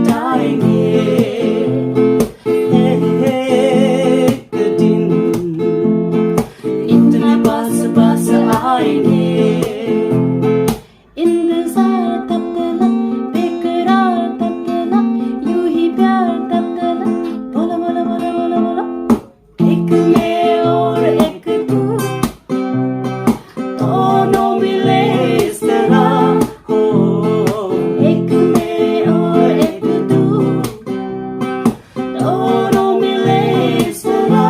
बिताएंगे एक दिन इतने पास पास आएंगे इंतजार तब तलक बेकरार तब तलक यूं ही प्यार तब तलक बोलो बोलो बोलो बोलो बोलो एक मैं और एक तू दोनों मिले इस तरह हो एक मैं और एक तू दोनों मिले इस तरह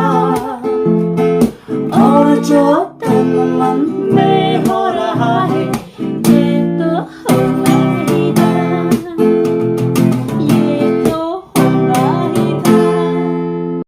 और जो